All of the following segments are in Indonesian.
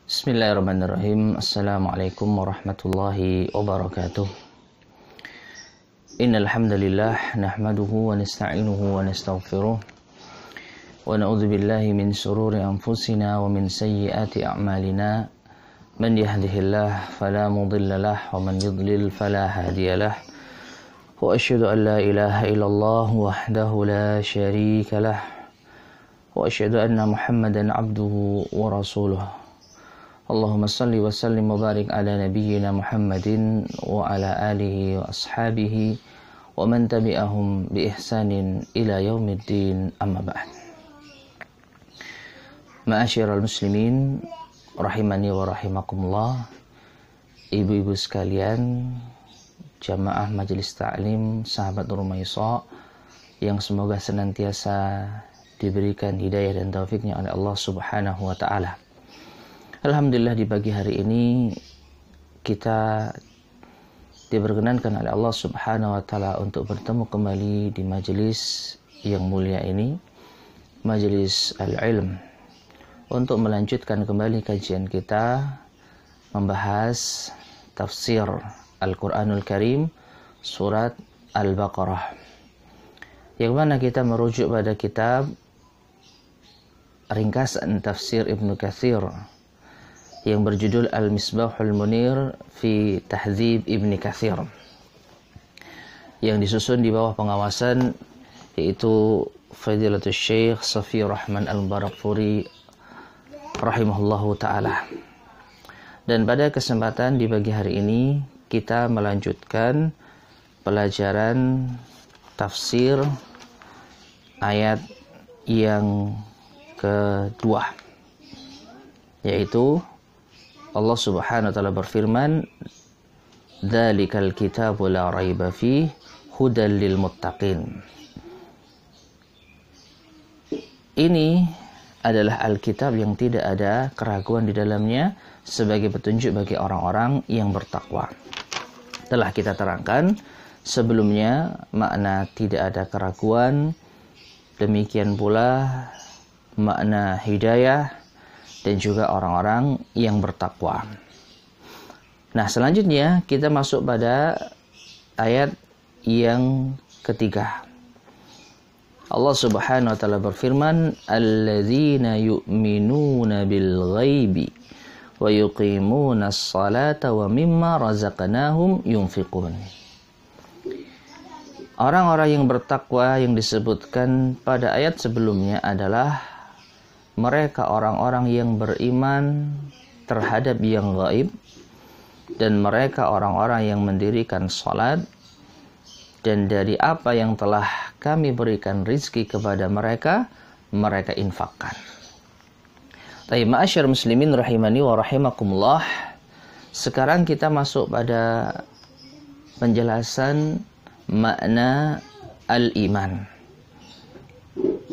Bismillahirrahmanirrahim. Assalamualaikum warahmatullahi wabarakatuh. Innal hamdalillah nahmaduhu wa nasta'inuhu wa nastaghfiruh wa na'udzu billahi min shururi anfusina wa min sayyiati a'malina. Man yahdihillahu fala mudilla lahu wa man yudlil fala hadiya lahu. Wa asyhadu an la ilaha illallah wahdahu la syarika lahu wa asyhadu anna Muhammadan abduhu wa rasuluh. Allahumma salli wa sallim wa barik ala nabiyyina Muhammadin wa ala alihi wa ashabihi wa man tabi'ahum bi ihsanin ila yaumiddin, amma ba'd. Ma'asyiral muslimin rahimani wa rahimakumullah, ibu-ibu sekalian, jamaah majelis ta'lim sahabat Rumaysa yang semoga senantiasa diberikan hidayah dan taufiknya oleh Allah Subhanahu wa ta'ala. Alhamdulillah, di pagi hari ini kita diperkenankan oleh Allah Subhanahu wa ta'ala untuk bertemu kembali di majelis yang mulia ini, majelis al-ilm, untuk melanjutkan kembali kajian kita membahas tafsir Al-Quranul Karim surat Al-Baqarah, yang mana kita merujuk pada kitab ringkasan tafsir Ibnu Katsir yang berjudul Al-Misbahul Munir fi Tahdzib Ibni Katsir, yang disusun di bawah pengawasan yaitu Fadilatul Syekh Safi Rahman Al-Barakfuri rahimahullahu ta'ala. Dan pada kesempatan di pagi hari ini kita melanjutkan pelajaran tafsir ayat yang kedua, yaitu Allah Subhanahu wa ta'ala berfirman, "Dzalikal kitabu la raiba fihi hudal lil muttaqin." Ini adalah Alkitab yang tidak ada keraguan di dalamnya sebagai petunjuk bagi orang-orang yang bertakwa. Telah kita terangkan sebelumnya makna tidak ada keraguan, demikian pula makna hidayah dan juga orang-orang yang bertakwa. Nah, selanjutnya kita masuk pada ayat yang ketiga. Allah Subhanahu wa ta'ala berfirman, "Alladzina yu'minuna bil ghaibi wa yuqimuna as-salata wa mimma razaqnahum yunfiqun." Orang-orang yang bertakwa yang disebutkan pada ayat sebelumnya adalah mereka orang-orang yang beriman terhadap yang gaib, dan mereka orang-orang yang mendirikan salat, dan dari apa yang telah kami berikan rizki kepada mereka, mereka infakkan. Baik, ma'asyar muslimin rahimani wa rahimakumullah. Sekarang kita masuk pada penjelasan makna al-iman.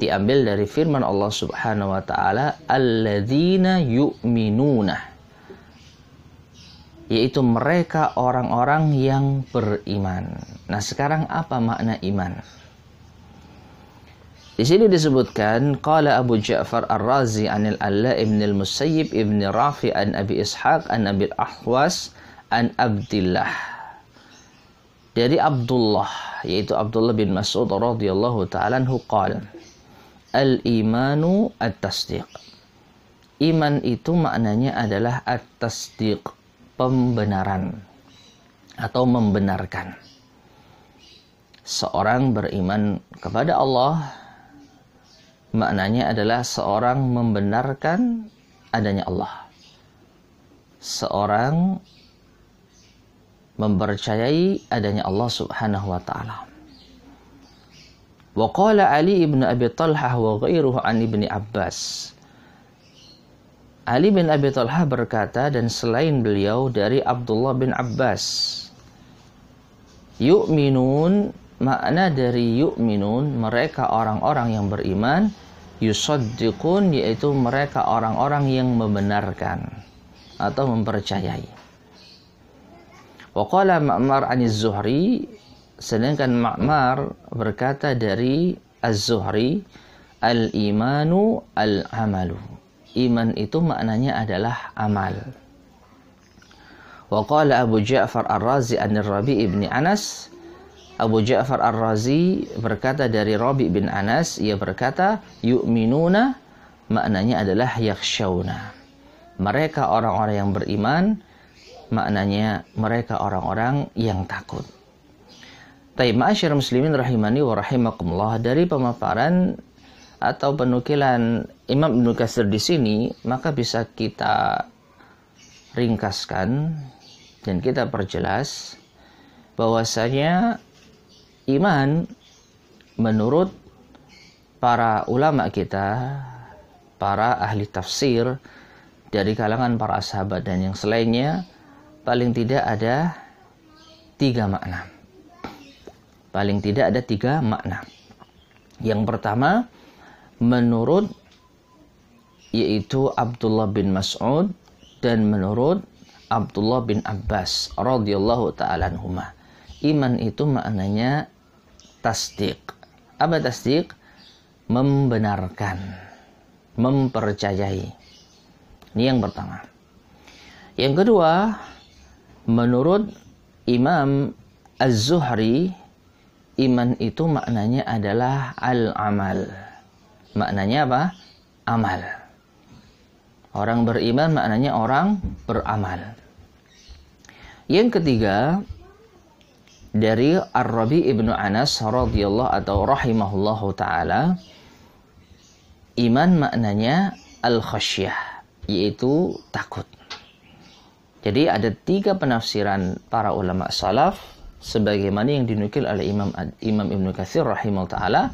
Diambil dari firman Allah Subhanahu wa ta'ala, alladzina yu'minuna, yaitu mereka orang-orang yang beriman. Nah, sekarang apa makna iman? Di sini disebutkan, qala Abu Ja'far Ar-Razi anil Alla ibn al-Musayyib ibn Rafi an Abi Ishaq an Abi al-Ahwas an Abdillah, dari Abdullah, yaitu Abdullah bin Mas'ud radhiyallahu ta'ala anhu, qala al-imanu at-tasdiq. Iman itu maknanya adalah at-tasdiq, pembenaran atau membenarkan. Seorang beriman kepada Allah maknanya adalah seorang membenarkan adanya Allah. Seorang mempercayai adanya Allah Subhanahu wa ta'ala. Wa qala Ali ibn Abi Talhah wa ghairuhu an Ibni Abbas. Ali bin Abi Talhah berkata, dan selain beliau dari Abdullah bin Abbas, yu'minun, makna dari yu'minun, mereka orang-orang yang beriman, yusaddiqun, yaitu mereka orang-orang yang membenarkan atau mempercayai. Wa qala Ma'mar an-Zuhri, sedangkan Ma'mar berkata dari Az-Zuhri, al-imanu al-amalu, iman itu maknanya adalah amal. Wa qala Abu Ja'far Ar-Razi an-Rabi' ibn Anas. Abu Ja'far Ar-Razi berkata dari Rabi' bin Anas, ia berkata, yu'minuna maknanya adalah yakhshawna. Mereka orang-orang yang beriman, maknanya mereka orang-orang yang takut. Taib ma'asyar muslimin rahimani wa rahimakumullah, dari pemaparan atau penukilan Imam Ibnu Katsir di sini, maka bisa kita ringkaskan dan kita perjelas bahwasanya iman menurut para ulama kita, para ahli tafsir dari kalangan para sahabat dan yang selainnya, paling tidak ada 3 makna. Paling tidak ada 3 makna. Yang pertama, menurut yaitu Abdullah bin Mas'ud dan menurut Abdullah bin Abbas radhiyallahu ta'ala anhuma. Iman itu maknanya tasdik. Apa tasdik? Membenarkan, mempercayai. Ini yang pertama. Yang kedua, menurut Imam Az-Zuhri, iman itu maknanya adalah al-amal. Maknanya apa? Amal. Orang beriman maknanya orang beramal. Yang ketiga, dari Ar-Rabi' ibnu Anas radhiyallahu atau rahimahullahu ta'ala, iman maknanya al-khasyah, yaitu takut. Jadi ada 3 penafsiran para ulama salaf, sebagaimana yang dinukil oleh Imam Ibnu Katsir rahimahullahu ta'ala.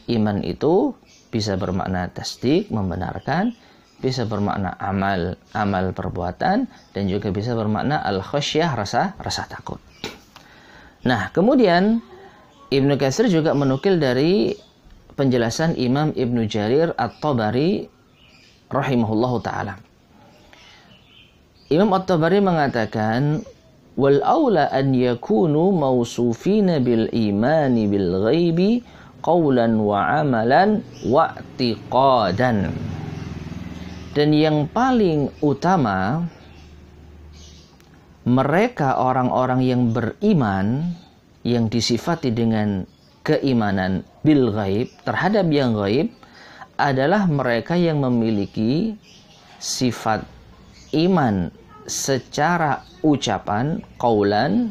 Iman itu bisa bermakna tasdik, membenarkan, bisa bermakna amal perbuatan, dan juga bisa bermakna al-khasyah, rasa takut. Nah, kemudian Ibnu Katsir juga menukil dari penjelasan Imam Ibnu Jarir At-Tabari rahimahullahu ta'ala. Imam At-Tabari mengatakan, wal aula an yakunu mawsufina bil imani bil ghaibi qawlan wa amalan wa i'tiqadan. Dan yang paling utama, mereka orang-orang yang beriman, yang disifati dengan keimanan bil ghaib, terhadap yang ghaib, adalah mereka yang memiliki sifat iman secara ucapan, qaulan,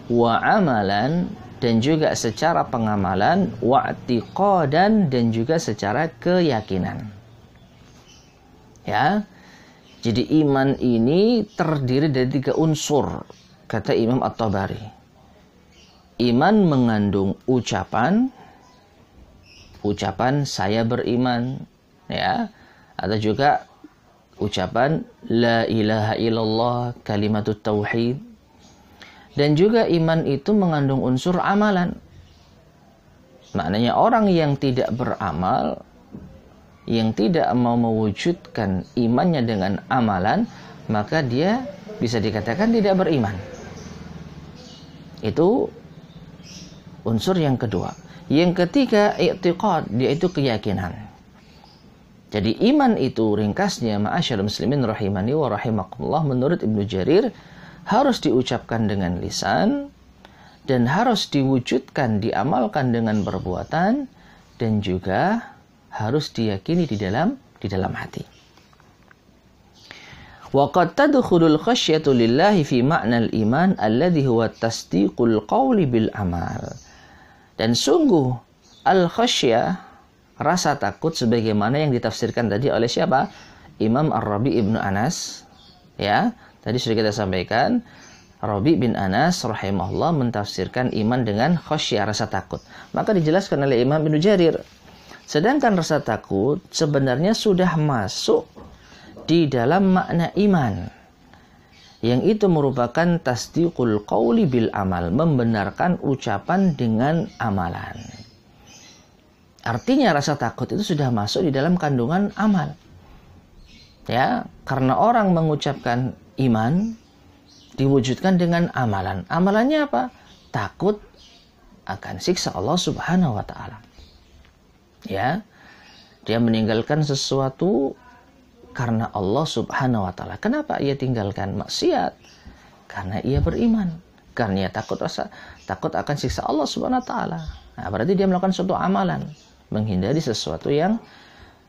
wa amalan, dan juga secara pengamalan, wa i'tiqadan, dan juga secara keyakinan. Ya. Jadi iman ini terdiri dari 3 unsur, kata Imam At-Tabari. Iman mengandung ucapan saya beriman, ya, atau juga ucapan la ilaha illallah, kalimatut tauhid. Dan juga iman itu mengandung unsur amalan. Maknanya orang yang tidak beramal, yang tidak mau mewujudkan imannya dengan amalan, maka dia bisa dikatakan tidak beriman. Itu unsur yang kedua. Yang ketiga, i'tiqad, yaitu keyakinan. Jadi iman itu ringkasnya, ma'asyarul muslimin rahimani wa rahimakumullah, menurut Ibnu Jarir, harus diucapkan dengan lisan, dan harus diwujudkan, diamalkan dengan perbuatan, dan juga harus diyakini di dalam hati. Wa qad tadkhulul khasyatu lillahi fi ma'nal iman alladhi huwa tasdiqul qawli bil amal. Dan sungguh al-khasyah, rasa takut, sebagaimana yang ditafsirkan tadi oleh siapa? Imam Ar-Rabi' ibnu Anas. Ya, tadi sudah kita sampaikan, Rabi' bin Anas rahimahullah mentafsirkan iman dengan khasyah, rasa takut. Maka dijelaskan oleh Imam Ibnu Jarir, sedangkan rasa takut sebenarnya sudah masuk di dalam makna iman, yang itu merupakan tasdiqul qawli bil amal, membenarkan ucapan dengan amalan. Artinya rasa takut itu sudah masuk di dalam kandungan amal. Ya, karena orang mengucapkan iman diwujudkan dengan amalan. Amalannya apa? Takut akan siksa Allah Subhanahu wa taala. Ya, dia meninggalkan sesuatu karena Allah Subhanahu wa taala. Kenapa ia tinggalkan maksiat? Karena ia beriman. Karena ia takut akan siksa Allah Subhanahu wa taala. Nah, berarti dia melakukan suatu amalan, menghindari sesuatu yang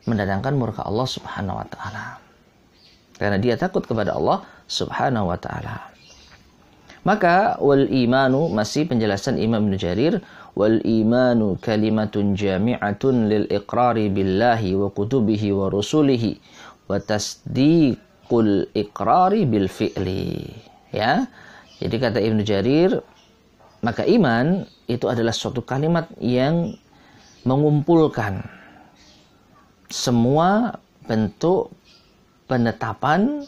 mendatangkan murka Allah Subhanahu wa taala. Karena dia takut kepada Allah Subhanahu wa taala. Maka wal imanu, masih penjelasan Imam Ibnu Jarir, wal imanu kalimatun jami'atun lil iqrari billahi wa kutubihi wa rusulihi wa tasdiqul iqrari bil fi'li. Ya. Jadi kata Ibnu Jarir, maka iman itu adalah suatu kalimat yang mengumpulkan semua bentuk penetapan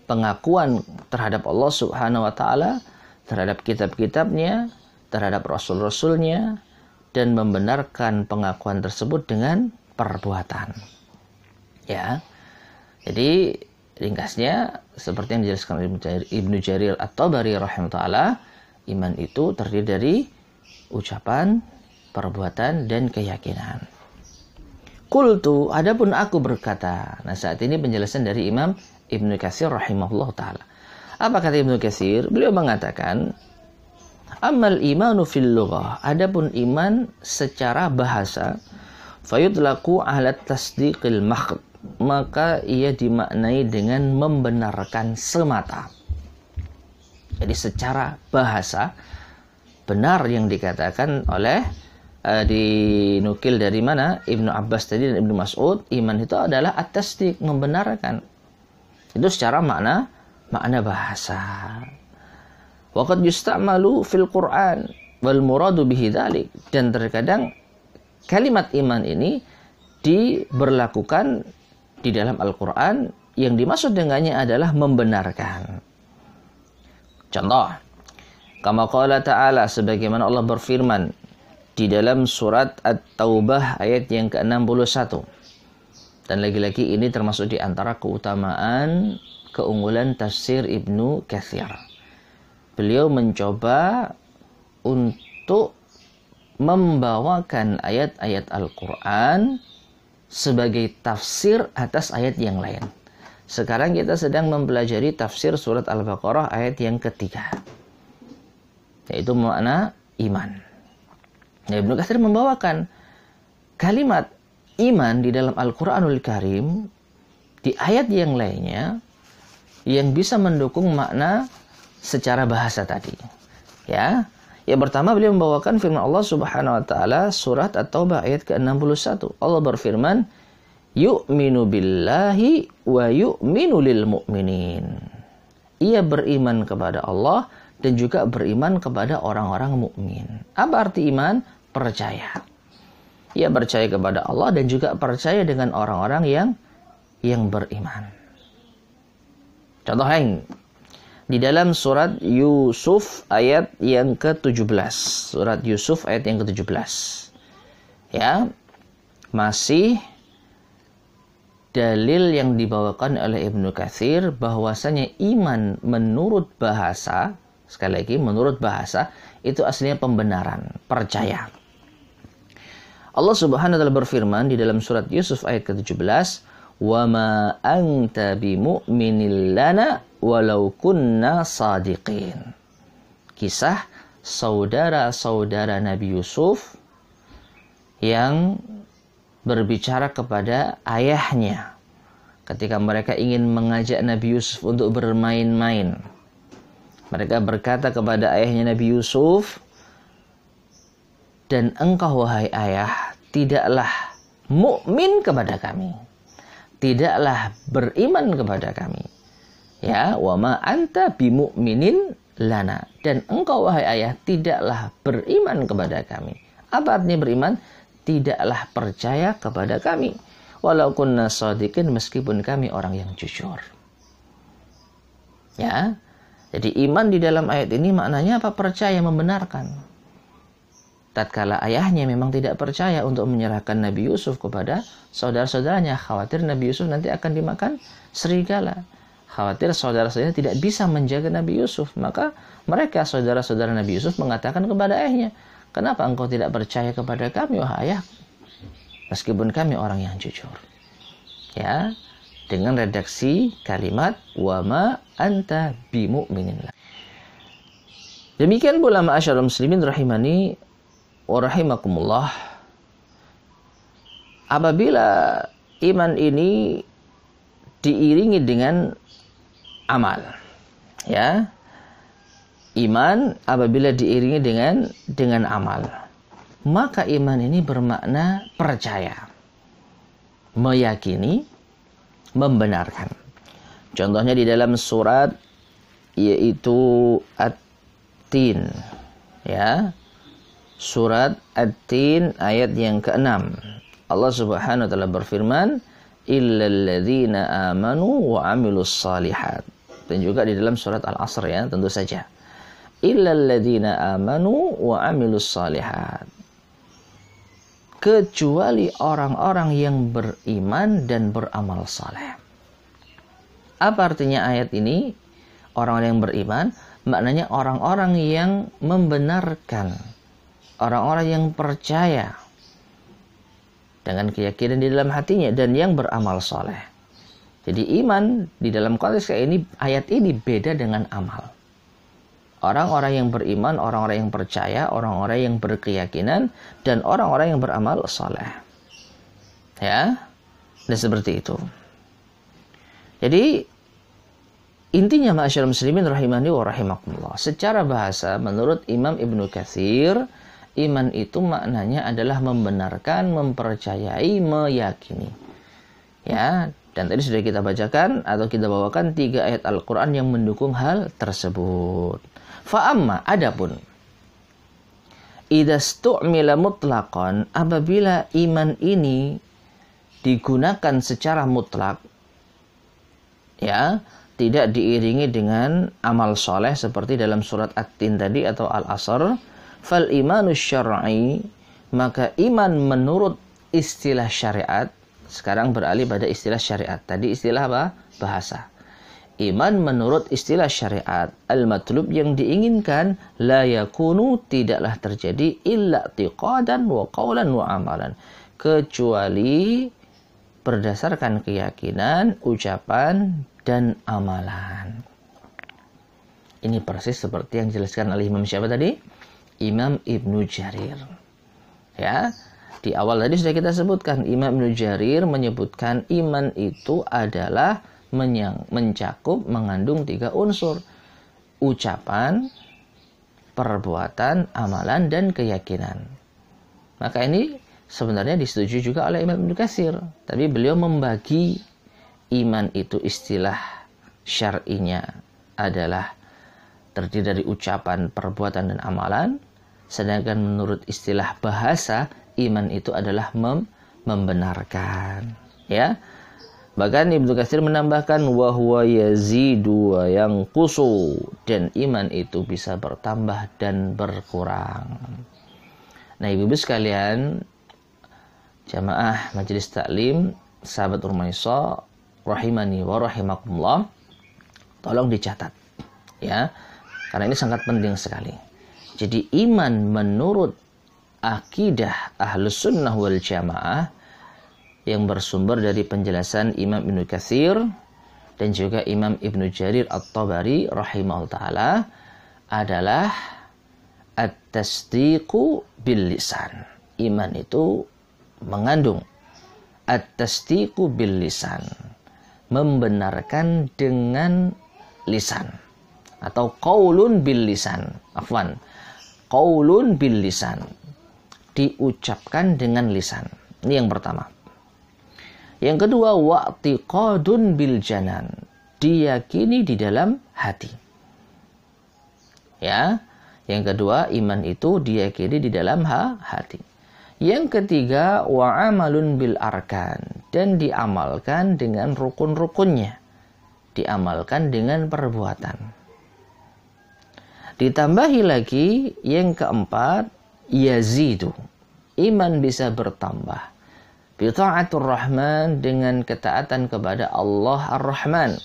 pengakuan terhadap Allah Subhanahu wa taala, terhadap kitab-kitabnya, terhadap rasul-rasulnya, dan membenarkan pengakuan tersebut dengan perbuatan. Ya. Jadi ringkasnya seperti yang dijelaskan oleh Ibnu Jarir At-Tabari rahimahullah, iman itu terdiri dari ucapan, perbuatan, dan keyakinan. Qultu, adapun aku berkata. Nah, saat ini penjelasan dari Imam Ibnu Katsir rahimahullah ta'ala. Apa kata Ibnu Katsir? Beliau mengatakan, Amal imanu fil lughah, adapun iman secara bahasa, fayudlaku ala tasdiqil makhd, maka ia dimaknai dengan membenarkan semata. Jadi secara bahasa, benar yang dikatakan oleh dinukil dari mana? Ibnu Abbas tadi dan Ibnu Mas'ud, iman itu adalah at-tasdiq, membenarkan. Itu secara makna bahasa. Waqad yusta'malu fil Qur'an wal muradu bihi dzalik, dan terkadang kalimat iman ini diberlakukan di dalam Al-Qur'an, yang dimaksud dengannya adalah membenarkan. Contoh, kama qala ta'ala, sebagaimana Allah berfirman di dalam surat At-Taubah ayat yang ke-61. Dan lagi-lagi ini termasuk di antara keutamaan, keunggulan tafsir Ibnu Katsir. Beliau mencoba untuk membawakan ayat-ayat Al-Quran sebagai tafsir atas ayat yang lain. Sekarang kita sedang mempelajari tafsir surat Al-Baqarah ayat yang ketiga, yaitu makna iman. Nah, Ibnu Katsir membawakan kalimat iman di dalam Al-Quranul Karim di ayat yang lainnya yang bisa mendukung makna secara bahasa tadi. Ya, yang pertama beliau membawakan firman Allah Subhanahu wa taala surat At-Taubah ayat ke-61. Allah berfirman, "Yu'minu billahi wa yu'minu lil mu'minin." Ia beriman kepada Allah dan juga beriman kepada orang-orang mukmin. Apa arti iman? Percaya. Ia percaya kepada Allah dan juga percaya dengan orang-orang yang beriman. Contoh lain, di dalam surat Yusuf ayat yang ke-17. Surat Yusuf ayat yang ke-17. Ya, masih dalil yang dibawakan oleh Ibnu Katsir bahwasanya iman menurut bahasa, sekali lagi menurut bahasa, itu aslinya pembenaran, percaya. Allah Subhanahu wa taala berfirman di dalam surat Yusuf ayat ke-17, "Wa ma anta bimu'minil lana walau kunna sadiqin." Kisah saudara-saudara Nabi Yusuf yang berbicara kepada ayahnya ketika mereka ingin mengajak Nabi Yusuf untuk bermain-main. Mereka berkata kepada ayahnya Nabi Yusuf, "Dan engkau wahai ayah, tidaklah mukmin kepada kami, tidaklah beriman kepada kami. Ya, wa ma anta bimu'minin lana." Dan engkau wahai ayah tidaklah beriman kepada kami. Apa artinya beriman? Tidaklah percaya kepada kami. Walau kunna shadiqin, meskipun kami orang yang jujur. Ya. Jadi iman di dalam ayat ini maknanya apa? Percaya, membenarkan. Tatkala ayahnya memang tidak percaya untuk menyerahkan Nabi Yusuf kepada saudara-saudaranya, khawatir Nabi Yusuf nanti akan dimakan serigala. Khawatir saudara-saudaranya tidak bisa menjaga Nabi Yusuf. Maka mereka, saudara-saudara Nabi Yusuf, mengatakan kepada ayahnya, "Kenapa engkau tidak percaya kepada kami, wahai ayah? Meskipun kami orang yang jujur." Ya. dengan redaksi kalimat wa ma anta bimu'minin. Demikian pula ma'asyiral muslimin rahimani wa rahimakumullah, apabila iman ini diiringi dengan amal, ya, iman apabila diiringi dengan amal, maka iman ini bermakna percaya, meyakini, membenarkan. Contohnya di dalam surat yaitu At-Tin, ya, surat At-Tin ayat yang ke-6. Allah Subhanahu wa taala berfirman, illal ladzina amanu wa amilus shalihat. Dan juga di dalam surat Al-Asr, ya, tentu saja. Illal ladzina amanu wa amilus shalihat. Kecuali orang-orang yang beriman dan beramal saleh. Apa artinya ayat ini? Orang-orang yang beriman, maknanya orang-orang yang membenarkan, orang-orang yang percaya dengan keyakinan di dalam hatinya dan yang beramal soleh. Jadi iman di dalam konteks kayak ini, ayat ini beda dengan amal. Orang-orang yang beriman, orang-orang yang percaya, orang-orang yang berkeyakinan, dan orang-orang yang beramal soleh. Ya, dan seperti itu. Jadi intinya ma'asyiral muslimin rahimani wa rahimakumullah, secara bahasa menurut Imam Ibnu Katsir, iman itu maknanya adalah membenarkan, mempercayai, meyakini. Ya, dan tadi sudah kita bacakan atau kita bawakan 3 ayat Al-Qur'an yang mendukung hal tersebut. Fa'amma, adapun idza stu'mila mutlaqan, apabila iman ini digunakan secara mutlak, ya, tidak diiringi dengan amal soleh seperti dalam surat At-Tin tadi atau Al-Asr, fal imanu syar'i, maka iman menurut istilah syariat, sekarang beralih pada istilah syariat. Tadi istilah apa? Bahasa. Iman menurut istilah syariat, al-matlub yang diinginkan, la yakunu, tidaklah terjadi, illa i'tiqadan wa qawlan wa amalan, kecuali berdasarkan keyakinan, ucapan, dan amalan. Ini persis seperti yang dijelaskan oleh Imam siapa tadi? Imam Ibnu Jarir. Ya, di awal tadi sudah kita sebutkan, Imam Ibnu Jarir menyebutkan iman itu adalah mencakup, mengandung 3 unsur. Ucapan, perbuatan, amalan, dan keyakinan. Maka ini sebenarnya disetujui juga oleh Imam Ibnu Katsir. Tapi beliau membagi iman itu, istilah syar'inya adalah terdiri dari ucapan, perbuatan, dan amalan. Sedangkan menurut istilah bahasa, iman itu adalah membenarkan. Ya, bahkan Ibnu Katsir menambahkan wa huwa yazidu wa yanqusu, dan iman itu bisa bertambah dan berkurang. Nah, ibu-ibu sekalian, jamaah majelis taklim, sahabat Urmaiso rahimani wa rahimakumullah, tolong dicatat, ya, karena ini sangat penting sekali. Jadi iman menurut akidah Ahlus Sunnah wal Jamaah yang bersumber dari penjelasan Imam Ibnu Katsir dan juga Imam Ibnu Jarir At-Tabari rahimahullah ta'ala adalah at-tasdiqu bil lisan. Iman itu mengandung at-tasdiqu bil lisan, membenarkan dengan lisan, atau qaulun bil lisan, qaulun bil lisan, diucapkan dengan lisan. Ini yang pertama. Yang kedua, wa'tiqadun bil janan, diyakini di dalam hati. Ya, yang kedua, iman itu diyakini di dalam hati. Yang ketiga, wa'amalun bil arkan, dan diamalkan dengan rukun-rukunnya, diamalkan dengan perbuatan. Ditambahi lagi yang keempat, yazidu, iman bisa bertambah bi ta'atur rahman, dengan ketaatan kepada Allah ar-Rahman.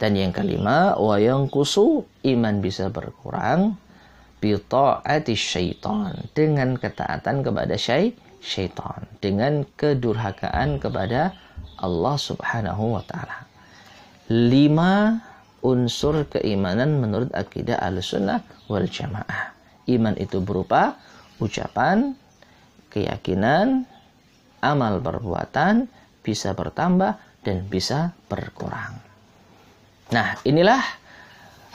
Dan yang kelima, wa yanqusu, iman bisa berkurang bi ta'ati syaitan, dengan ketaatan kepada syaitan, dengan kedurhakaan kepada Allah Subhanahu wa taala. 5 unsur keimanan menurut akidah Ahlussunnah wal Jamaah. Iman itu berupa ucapan, keyakinan, amal perbuatan, bisa bertambah dan bisa berkurang. Nah, inilah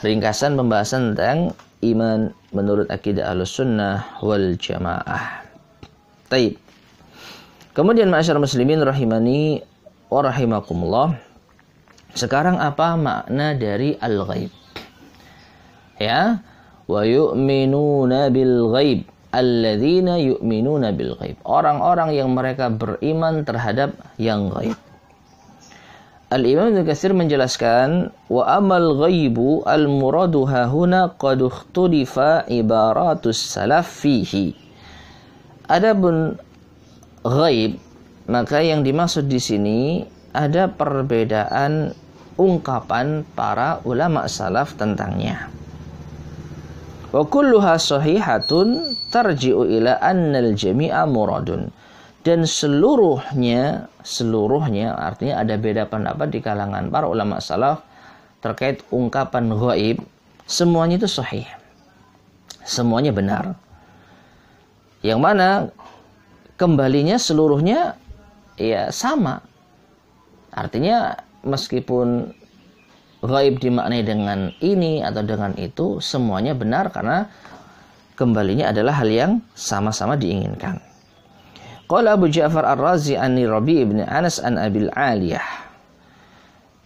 ringkasan pembahasan tentang iman menurut akidah Ahlussunnah wal Jamaah. Taib. Kemudian ma'asyar muslimin rahimani wa rahimakumullah. Sekarang apa makna dari al-ghaib? Ya, wa yu'minuna bil ghaib. Alladzina yu'minuna bil ghaib. Orang-orang yang mereka beriman terhadap yang ghaib. Al-Imam Ibnu Katsir menjelaskan, wa amal ghaibu al-muradu hahuna qad ikhtulifa ibaratus salaf fihi. Adapun ghaib, maka yang dimaksud di sini ada perbedaan ungkapan para ulama salaf tentangnya. Wa kulluha sahihatun tarji'u ila annal jami'a muradun. Dan seluruhnya artinya ada beda pendapat di kalangan para ulama salaf terkait ungkapan ghaib. Semuanya itu sahih. Semuanya benar. Yang mana kembalinya seluruhnya ya sama. Artinya meskipun ghaib dimaknai dengan ini atau dengan itu, semuanya benar karena kembalinya adalah hal yang sama-sama diinginkan. Qala Abu Ja'far Ar-Razi anni Rabi' ibn Anas an Abil Aliyah.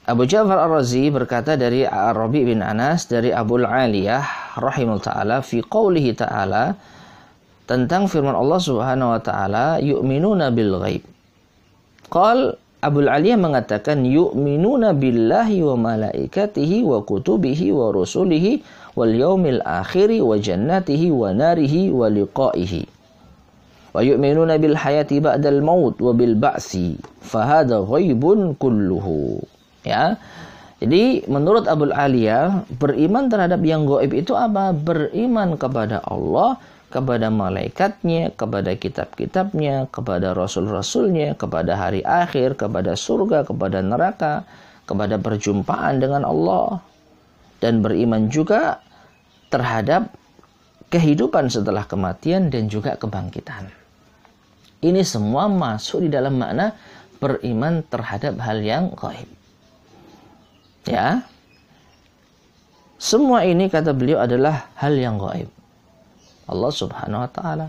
Abu Ja'far Ar-Razi berkata dari Rabi' bin Anas dari Abul Aliyah rahimahullah ta'ala fi qawlihi ta'ala tentang firman Allah Subhanahu wa taala yu'minuna bil ghaib. Qal Abul Aliyah mengatakan yu'minuna billahi wa malaikatihi wa kutubihi wa rusulihi wal yaumil akhiri wa jannatihi wa narihi wa liqa'ihi. Wa yu'minuna bil hayati ba'dal maut wa bil ba'si fa hadha ghaibun kulluhu. Ya. Jadi menurut Abul Aliyah, beriman terhadap yang gaib itu apa? Beriman kepada Allah, kepada malaikatnya, kepada kitab-kitabnya, kepada rasul-rasulnya, kepada hari akhir, kepada surga, kepada neraka, kepada perjumpaan dengan Allah, dan beriman juga terhadap kehidupan setelah kematian dan juga kebangkitan. Ini semua masuk di dalam makna beriman terhadap hal yang gaib. Ya. Semua ini kata beliau adalah hal yang gaib. Allah Subhanahu wa taala.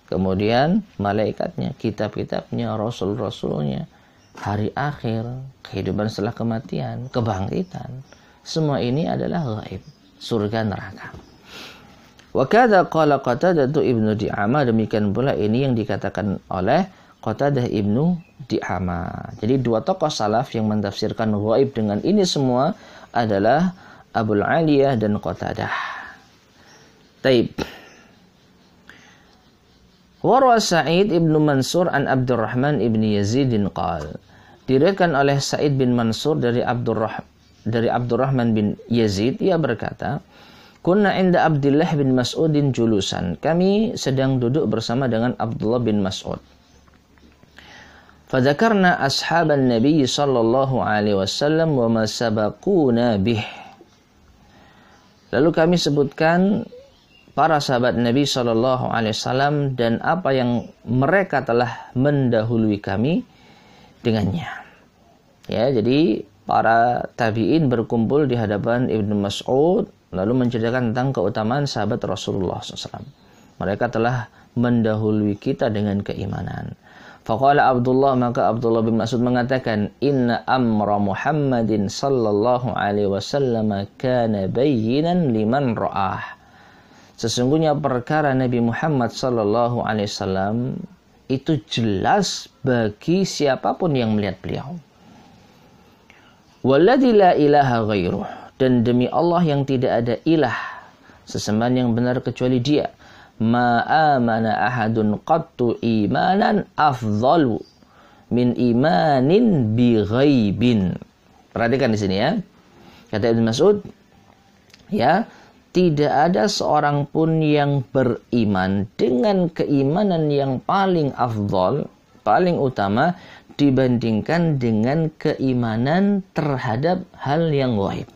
Kemudian malaikatnya, kitab-kitabnya, rasul-rasulnya, hari akhir, kehidupan setelah kematian, kebangkitan. Semua ini adalah gaib, surga neraka. Wa kadza qala Qatadah ibnu Di'amah, demikian pula ini yang dikatakan oleh Qatadah ibnu Di'amah. Jadi dua tokoh salaf yang mentafsirkan gaib dengan ini semua adalah Abul Aliyah dan Qatadah. Taib. Warwa Sa'id ibnu Mansur an Abdurrahman ibni Yazidin qal. Diriwayatkan oleh Sa'id bin Mansur dari Abdurrahman bin Yazid, ia berkata, kunna inda Abdullah bin Mas'udin julusan. Kami sedang duduk bersama dengan Abdullah bin Mas'ud. Fadzakarna ashaban Nabi sallallahu alaihi wasallam wa ma sabaquna bih. Lalu kami sebutkan para sahabat Nabi sallallahu alaihi wasallam dan apa yang mereka telah mendahului kami dengannya. Ya, jadi para tabi'in berkumpul di hadapan Ibnu Mas'ud lalu menceritakan tentang keutamaan sahabat Rasulullah SAW. Mereka telah mendahului kita dengan keimanan. Faqala Abdullah, maka Abdullah bin Mas'ud mengatakan, inna amra Muhammadin sallallahu alaihi wasallam kana bayyinan liman ra'ah. Sesungguhnya perkara Nabi Muhammad sallallahu alaihi wasallam itu jelas bagi siapapun yang melihat beliau. Walladzi la ilaha ghairuh, dan demi Allah yang tidak ada ilah sesembahan yang benar kecuali Dia. Ma amana ahadun qattu imanan afdhalu min imanin bi ghaibin. Perhatikan di sini ya. Kata Ibnu Mas'ud, ya, tidak ada seorang pun yang beriman dengan keimanan yang paling afdhal, paling utama dibandingkan dengan keimanan terhadap hal yang gaib.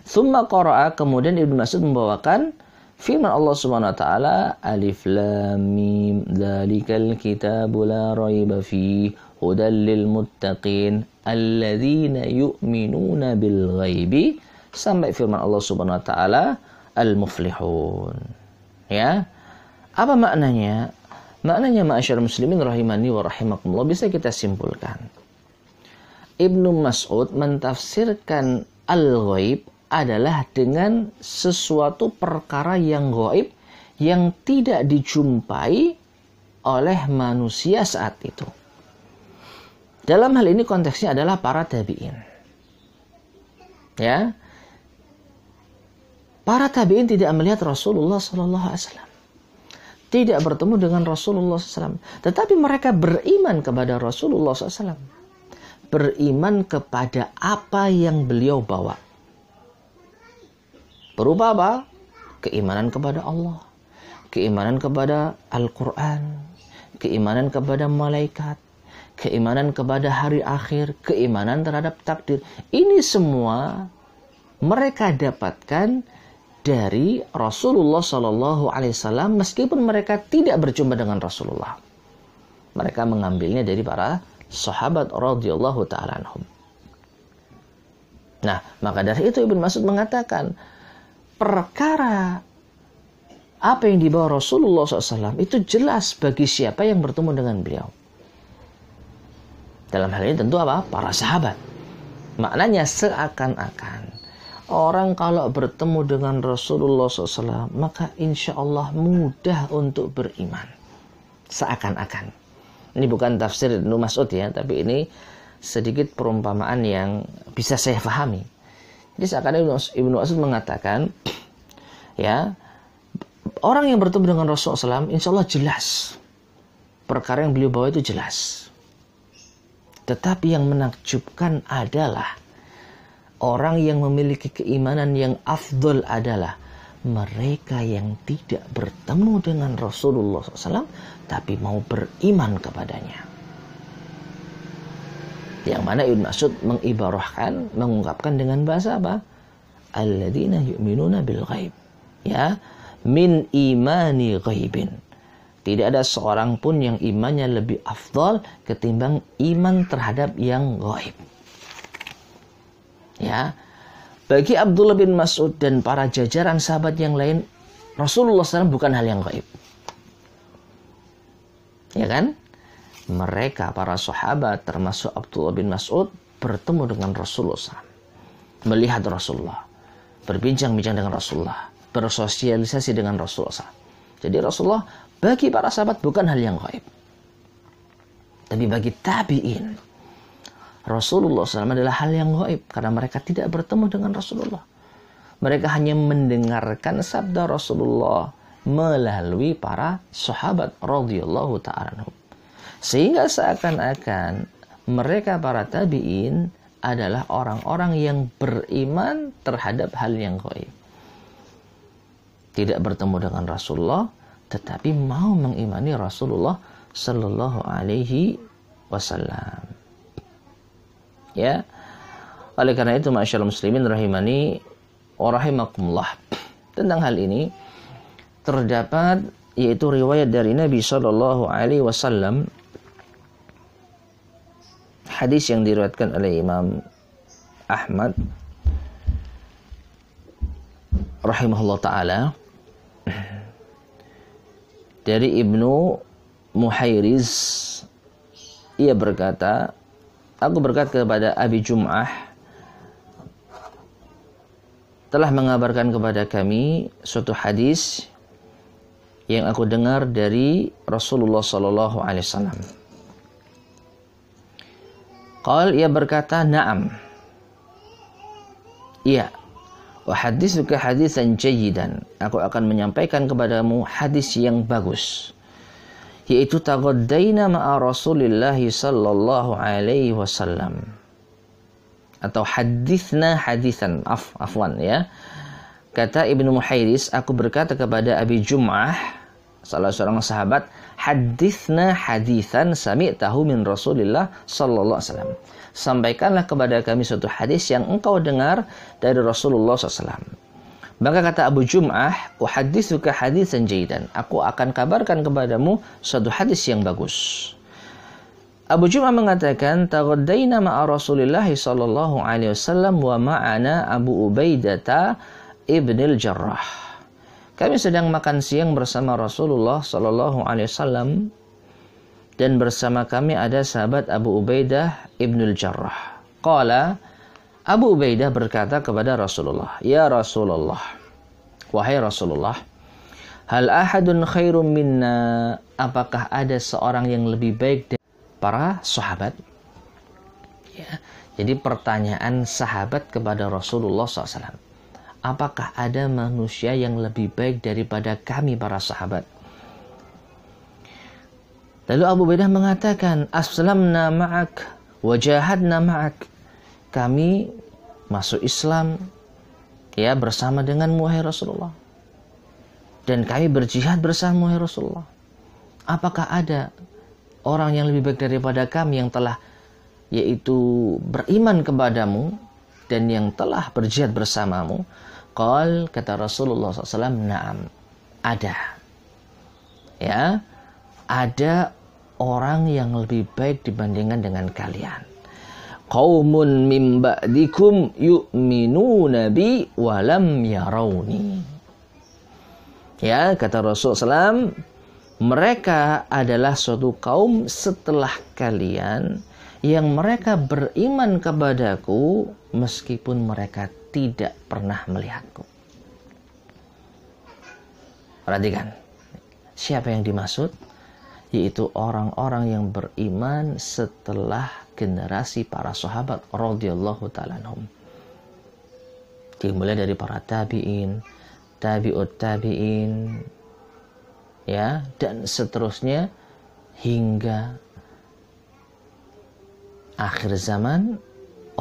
Tsumma qara'a, kemudian Ibnu Mas'ud membawakan firman Allah Subhanahu wa taala, Alif Lam Mim dzalikal kitabu la raiba fihi hudal lil muttaqin alladzina yu'minuna bil ghaibi, sampai firman Allah Subhanahu wa taala al-muflihun. Ya. Apa maknanya? Maknanya ma'asyar muslimin rahimani wa rahimakumullah, bisa kita simpulkan. Ibnu Mas'ud mentafsirkan al-ghaib adalah dengan sesuatu perkara yang gaib yang tidak dijumpai oleh manusia saat itu. Dalam hal ini konteksnya adalah para tabi'in. Ya. Para tabi'in tidak melihat Rasulullah SAW. Tidak bertemu dengan Rasulullah SAW. Tetapi mereka beriman kepada Rasulullah SAW. Beriman kepada apa yang beliau bawa. Berupa apa? Keimanan kepada Allah. Keimanan kepada Al-Quran. Keimanan kepada malaikat. Keimanan kepada hari akhir. Keimanan terhadap takdir. Ini semua mereka dapatkan dari Rasulullah SAW, meskipun mereka tidak berjumpa dengan Rasulullah. Mereka mengambilnya dari para sahabat radhiyallahu ta'ala anhum. Nah, maka dari itu Ibnu Mas'ud mengatakan, perkara apa yang dibawa Rasulullah SAW itu jelas bagi siapa yang bertemu dengan beliau. Dalam hal ini tentu apa? Para sahabat. Maknanya seakan-akan orang kalau bertemu dengan Rasulullah SAW, maka insya Allah mudah untuk beriman. Seakan-akan. Ini bukan tafsir Ibnu Mas'ud ya, tapi ini sedikit perumpamaan yang bisa saya pahami. Jadi seakan-akan Ibnu Mas'ud mengatakan, ya, orang yang bertemu dengan Rasulullah SAW, insya Allah jelas. Perkara yang beliau bawa itu jelas. Tetapi yang menakjubkan adalah orang yang memiliki keimanan yang afdol adalah mereka yang tidak bertemu dengan Rasulullah SAW, tapi mau beriman kepadanya. Yang mana Ibnu Mas'ud mengibarahkan, mengungkapkan dengan bahasa apa? Alladzina yu'minuna bil ghaib. Ya, min imani ghaibin. Tidak ada seorang pun yang imannya lebih afdol ketimbang iman terhadap yang ghaib. Ya, bagi Abdullah bin Mas'ud dan para jajaran sahabat yang lain, Rasulullah SAW bukan hal yang gaib. Ya kan? Mereka, para sahabat, termasuk Abdullah bin Mas'ud, bertemu dengan Rasulullah SAW. Melihat Rasulullah. Berbincang-bincang dengan Rasulullah. Bersosialisasi dengan Rasulullah SAW. Jadi Rasulullah, bagi para sahabat, bukan hal yang gaib. Tapi bagi tabi'in, Rasulullah SAW adalah hal yang gaib karena mereka tidak bertemu dengan Rasulullah. Mereka hanya mendengarkan sabda Rasulullah melalui para sahabat radhiyallahu ta'ala anhum. Sehingga seakan-akan mereka para tabi'in adalah orang-orang yang beriman terhadap hal yang gaib. Tidak bertemu dengan Rasulullah, tetapi mau mengimani Rasulullah sallallahu alaihi wasallam. Ya, oleh karena itu ma'asyiral muslimin rahimani wa rahimakumullah, tentang hal ini terdapat yaitu riwayat dari Nabi sallallahu alaihi wasallam, hadis yang diriwayatkan oleh Imam Ahmad rahimahullah taala dari Ibnu Muhayriz. Ia berkata, aku berkata kepada Abi Jum'ah, telah mengabarkan kepada kami suatu hadis yang aku dengar dari Rasulullah sallallahu alaihi wasallam. Qal, ia berkata, na'am. Iya. Wa hadithuka hadisan jayyidan. Aku akan menyampaikan kepadamu hadis yang bagus. Yaitu taghaddaina ma'a Rasulillah sallallahu alaihi wasallam. Atau hadithna hadisan. Afwan ya. Kata Ibnu Muhayriz, aku berkata kepada Abi Jum'ah, salah seorang sahabat, hadithna hadithan sami'tahu min Rasulillah sallallahu alaihi wasallam. Sampaikanlah kepada kami suatu hadis yang engkau dengar dari Rasulullah SAW. Maka kata Abu Jum'ah, uhadithuka haditsan jayyidan. Aku akan kabarkan kepadamu suatu hadis yang bagus. Abu Jum'ah mengatakan, taghaddaina ma'a Rasulillah sallallahu alaihi wasallam wa ma'ana Abu Ubaidah ibnil Jarrah. Kami sedang makan siang bersama Rasulullah sallallahu alaihi wasallam dan bersama kami ada sahabat Abu Ubaidah ibnul Jarrah. Qala, Abu Ubaidah berkata kepada Rasulullah, ya Rasulullah, wahai Rasulullah, hal ahadun khairum minna, apakah ada seorang yang lebih baik dari para sahabat? Ya, jadi pertanyaan sahabat kepada Rasulullah SAW, apakah ada manusia yang lebih baik daripada kami para sahabat? Lalu Abu Ubaidah mengatakan, aslamna ma'ak wa jahadna ma'ak. Kami masuk Islam ya bersama denganmu wahai Rasulullah. Dan kami berjihad bersama wahai Rasulullah. Apakah ada orang yang lebih baik daripada kami yang telah yaitu beriman kepadamu dan yang telah berjihad bersamamu? Qal, kata Rasulullah SAW, na'am, ada. Ya, ada orang yang lebih baik dibandingkan dengan kalian. Qaumun min ba'dikum yu'minuna bi wa lam yarawni. Ya, kata Rasulullah SAW, mereka adalah suatu kaum setelah kalian yang mereka beriman kepadaku meskipun mereka tidak pernah melihatku. Perhatikan, siapa yang dimaksud? Yaitu orang-orang yang beriman setelah generasi para sahabat radhiyallahu ta'ala anhum. Dimulai dari para tabi'in, tabi'ut tabi'in, ya, dan seterusnya hingga akhir zaman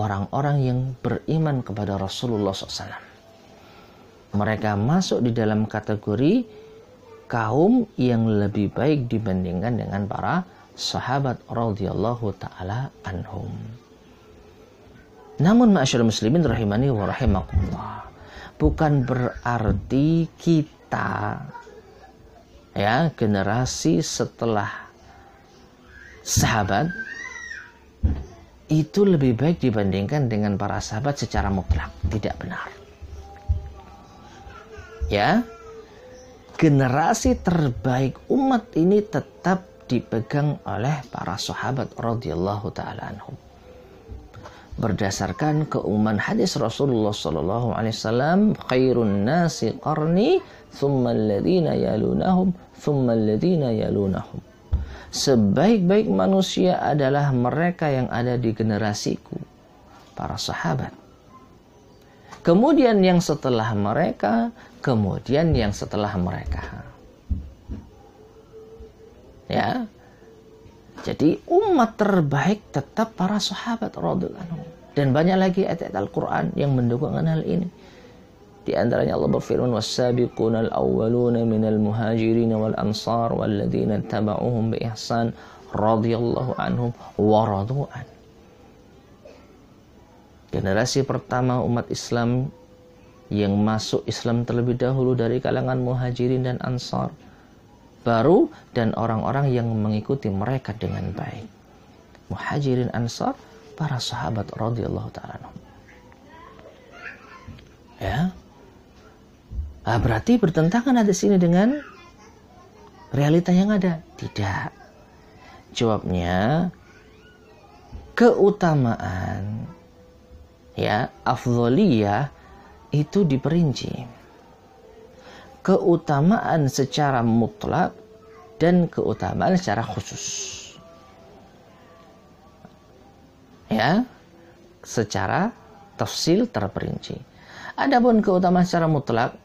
orang-orang yang beriman kepada Rasulullah SAW. Mereka masuk di dalam kategori kaum yang lebih baik dibandingkan dengan para sahabat radhiyallahu ta'ala anhum. Namun ma'asyiral muslimin rahimani wa rahimakumullah, bukan berarti kita ya generasi setelah sahabat itu lebih baik dibandingkan dengan para sahabat secara mutlak. Tidak benar. Ya, generasi terbaik umat ini tetap dipegang oleh para sahabat radhiyallahu ta'ala anhum. Berdasarkan keumuman hadis Rasulullah sallallahu alaihi wasallam, khairun nasi qarni, thumma alladhina yalunahum, thumma alladhina yalunahum. Sebaik-baik manusia adalah mereka yang ada di generasiku, para sahabat. Kemudian yang setelah mereka, kemudian yang setelah mereka. Ya. Jadi umat terbaik tetap para sahabat radhiyallahu anhum. Dan banyak lagi ayat Al-Qur'an yang mendukung hal ini. Di antaranya Allah berfirman, was-sabiqunal awwaluna minal muhajirin wal ansar walladzina tabauhum bi ihsan radhiyallahu anhum wa radu an. Generasi pertama umat Islam yang masuk Islam terlebih dahulu dari kalangan muhajirin dan ansar, baru dan orang-orang yang mengikuti mereka dengan baik. Muhajirin, ansar, para sahabat radhiyallahu ta'ala anhum. Ya. Berarti bertentangan ada sini dengan realita yang ada? Tidak. Jawabnya, keutamaan ya, afdholiyah itu diperinci. Keutamaan secara mutlak dan keutamaan secara khusus. Ya, secara tafsil terperinci. Adapun keutamaan secara mutlak,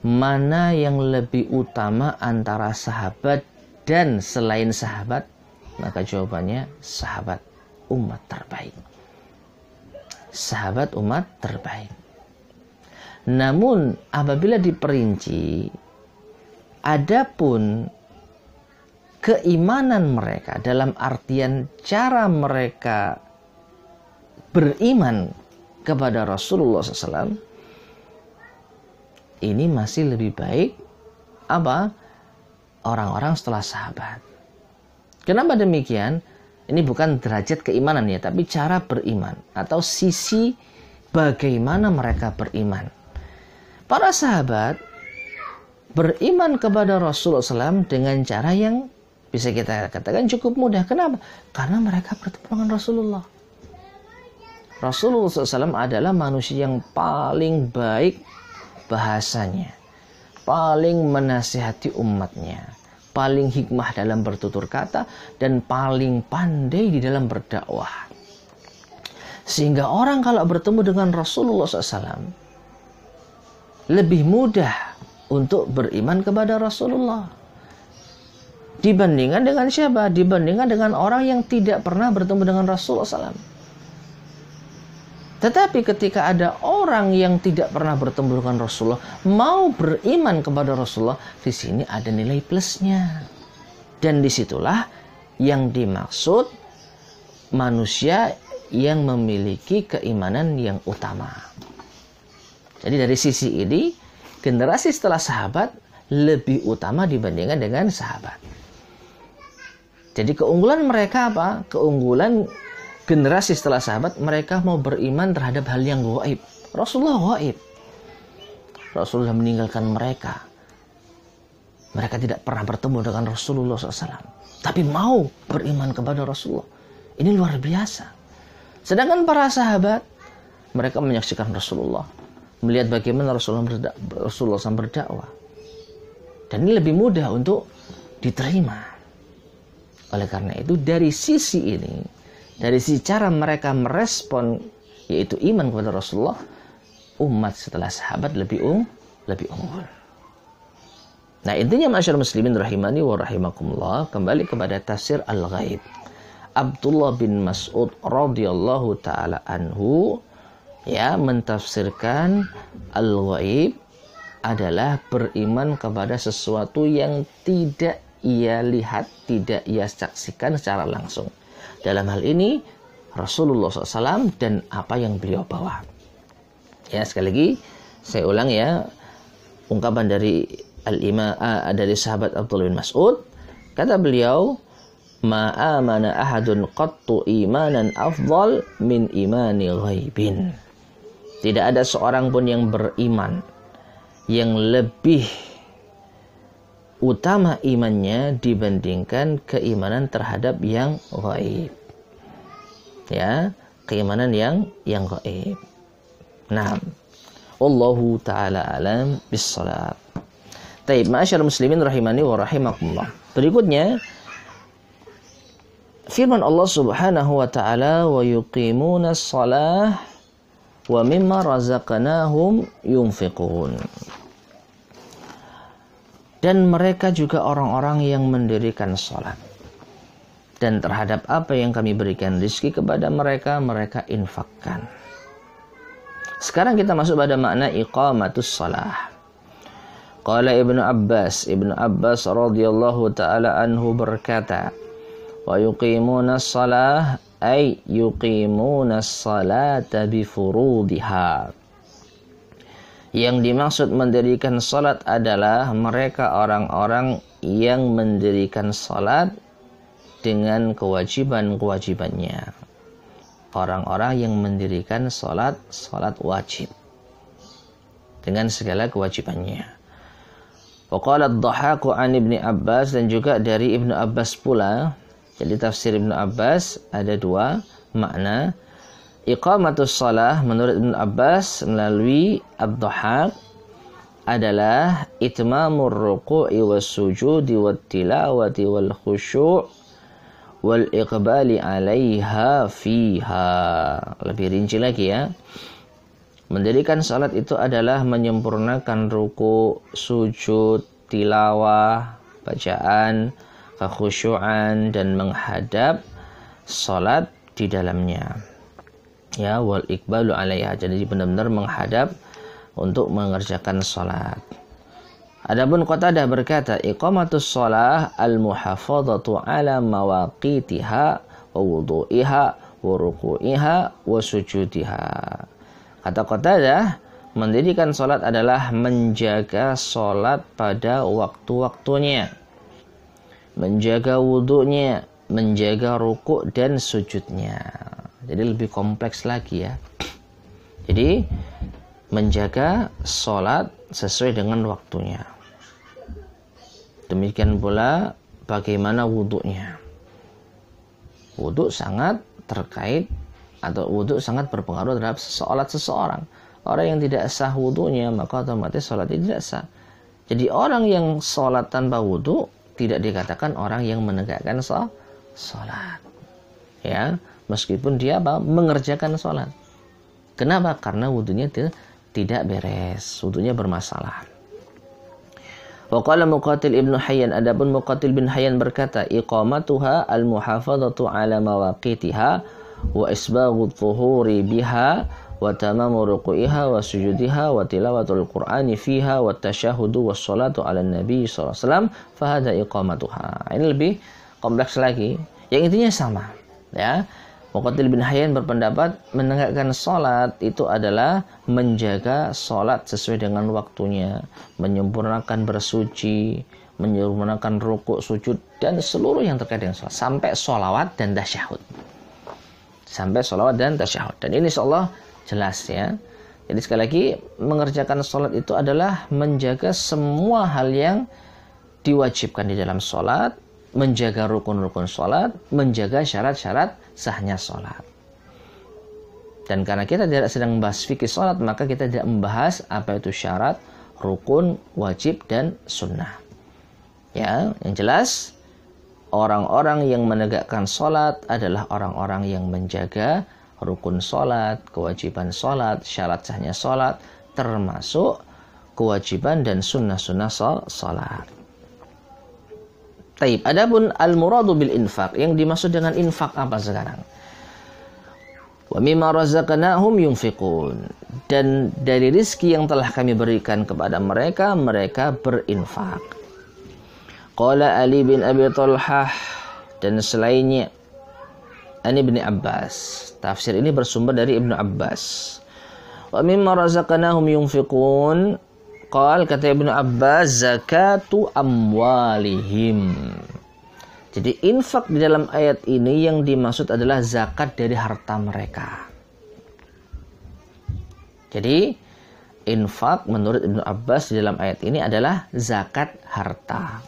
mana yang lebih utama antara sahabat dan selain sahabat? Maka jawabannya sahabat umat terbaik. Sahabat umat terbaik. Namun apabila diperinci, Adapun keimanan mereka dalam artian cara mereka beriman kepada Rasulullah SAW, ini masih lebih baik orang-orang setelah sahabat. Kenapa demikian? Ini bukan derajat keimanan ya, tapi cara beriman atau sisi bagaimana mereka beriman. Para sahabat beriman kepada Rasulullah SAW dengan cara yang bisa kita katakan cukup mudah. Kenapa? Karena mereka bertemu dengan Rasulullah. Rasulullah SAW adalah manusia yang paling baik bahasanya, paling menasihati umatnya, paling hikmah dalam bertutur kata, dan paling pandai di dalam berdakwah. Sehingga orang kalau bertemu dengan Rasulullah SAW lebih mudah untuk beriman kepada Rasulullah dibandingkan dengan siapa? Dibandingkan dengan orang yang tidak pernah bertemu dengan Rasulullah SAW. Tetapi ketika ada orang yang tidak pernah bertemu dengan Rasulullah mau beriman kepada Rasulullah, di sini ada nilai plusnya. Dan disitulah yang dimaksud manusia yang memiliki keimanan yang utama. Jadi dari sisi ini, generasi setelah sahabat lebih utama dibandingkan dengan sahabat. Jadi keunggulan mereka apa? Keunggulan generasi setelah sahabat, mereka mau beriman terhadap hal yang gaib. Rasulullah gaib. Rasulullah meninggalkan mereka. Mereka tidak pernah bertemu dengan Rasulullah SAW. Tapi mau beriman kepada Rasulullah. Ini luar biasa. Sedangkan para sahabat, mereka menyaksikan Rasulullah. Melihat bagaimana Rasulullah SAW berdakwah. Dan ini lebih mudah untuk diterima. Oleh karena itu, dari sisi ini, dari sisi cara mereka merespon, yaitu iman kepada Rasulullah, umat setelah sahabat lebih unggul. Nah, intinya masyarakat muslimin rahimani wa rahimakumullah, kembali kepada tafsir al-ghaib. Abdullah bin Mas'ud radhiyallahu taala anhu mentafsirkan al-ghaib adalah beriman kepada sesuatu yang tidak ia lihat, tidak ia saksikan secara langsung. Dalam hal ini Rasulullah SAW dan apa yang beliau bawa. Ya, sekali lagi saya ulang ya, ungkapan dari dari sahabat Abdullah bin Mas'ud. Kata beliau, ma'amana ahadun qattu imanan afdal min imani ghaibin. Tidak ada seorang pun yang beriman yang lebih utama imannya dibandingkan keimanan terhadap yang gaib. Ya, keimanan yang gaib. Nah, Allahu taala alam bis-shawab. Baik, ma'asyiral muslimin rahimani wa rahimakumullah. Berikutnya firman Allah Subhanahu wa taala, wa yuqimuna shalah wa mimma razaqnahum yunfiqun. Dan mereka juga orang-orang yang mendirikan salat. Dan terhadap apa yang kami berikan rezeki kepada mereka, mereka infakkan. Sekarang kita masuk pada makna iqamatus shalah. Qala Ibnu Abbas radhiyallahu taala anhu berkata, wa yuqimuna shalah ay yuqimuna salata bi furudiha. Yang dimaksud mendirikan salat adalah mereka orang-orang yang mendirikan salat dengan kewajiban-kewajibannya. Orang-orang yang mendirikan salat wajib dengan segala kewajibannya. Wa qala ad-Dhahhak 'an Ibnu Abbas, dan juga dari Ibnu Abbas pula. Jadi tafsir Ibnu Abbas ada dua makna. Iqamatus shalah menurut Ibnu Abbas melalui ad-Dhahhak adalah itmamur ruku'i was sujudi wat tilawati wal khusyu' wal iqbali 'alaiha fiha. Lebih rinci lagi ya. Mendirikan salat itu adalah menyempurnakan ruku, sujud, tilawah, bacaan, kekhusyuan, dan menghadap salat di dalamnya. Ya, wal iqbalu 'alaiha, jadi benar-benar menghadap untuk mengerjakan salat. Adapun Qatadah berkata, iqamatus shalah al-muhafadzatu ala mawaqitiha wa wudu'iha wa ruku'iha wa sujudiha. Kata Qatadah, mendirikan salat adalah menjaga salat pada waktu-waktunya, menjaga wudunya, menjaga ruku' dan sujudnya. Jadi lebih kompleks lagi ya. Jadi menjaga salat sesuai dengan waktunya. Demikian pula bagaimana wudhunya. Wudhu sangat terkait atau wudhu sangat berpengaruh terhadap salat seseorang. Orang yang tidak sah wudhunya maka otomatis salatnya tidak sah. Jadi orang yang salat tanpa wudhu tidak dikatakan orang yang menegakkan salat. Ya, meskipun dia mengerjakan salat. Kenapa? Karena wudhunya tidak beres, wudhunya bermasalah. Wa qala Muqatil ibn Hayyan, adapun Muqatil bin Hayyan berkata, iqamatuha al-muhafadzatu ala mawaqitiha wa isbaghu dhuhuri biha wa tamamu ruku'iha wa sujudiha wa tilawatul qur'ani fiha wa tasyahudu was salatu ala nabi sallallahu alaihi wasallam fa hadha iqamatuha. Ini lebih kompleks lagi. Yang intinya sama, ya. Muqatil bin Hayyan berpendapat menegakkan salat itu adalah menjaga salat sesuai dengan waktunya, menyempurnakan bersuci, menyempurnakan rukuk, sujud, dan seluruh yang terkait dengan salat, sampai sholawat dan tasyahud. Sampai sholawat dan tasyahud. Dan ini insyaallah jelas ya. Jadi sekali lagi, mengerjakan salat itu adalah menjaga semua hal yang diwajibkan di dalam salat, menjaga rukun-rukun salat, menjaga syarat-syarat sahnya salat. Dan karena kita tidak sedang membahas fikih salat, maka kita tidak membahas apa itu syarat, rukun, wajib, dan sunnah. Ya, yang jelas orang-orang yang menegakkan salat adalah orang-orang yang menjaga rukun salat, kewajiban salat, syarat sahnya salat, termasuk kewajiban dan sunnah-sunnah salat. Taib. Adapun al-muradu bil infaq, yang dimaksud dengan infak apa sekarang? Wa mimma razaqnahum yunfiqun. Dan dari rizki yang telah kami berikan kepada mereka, mereka berinfak. Qala Ali bin Abi Thalhah, dan selainnya Ani bin Abbas. Tafsir ini bersumber dari Ibnu Abbas. Wa mimma razaqnahum yunfiqun. Qal, kata Ibnu Abbas, zakatu amwalihim. Jadi infak di dalam ayat ini yang dimaksud adalah zakat dari harta mereka. Jadi infak menurut Ibnu Abbas di dalam ayat ini adalah zakat harta.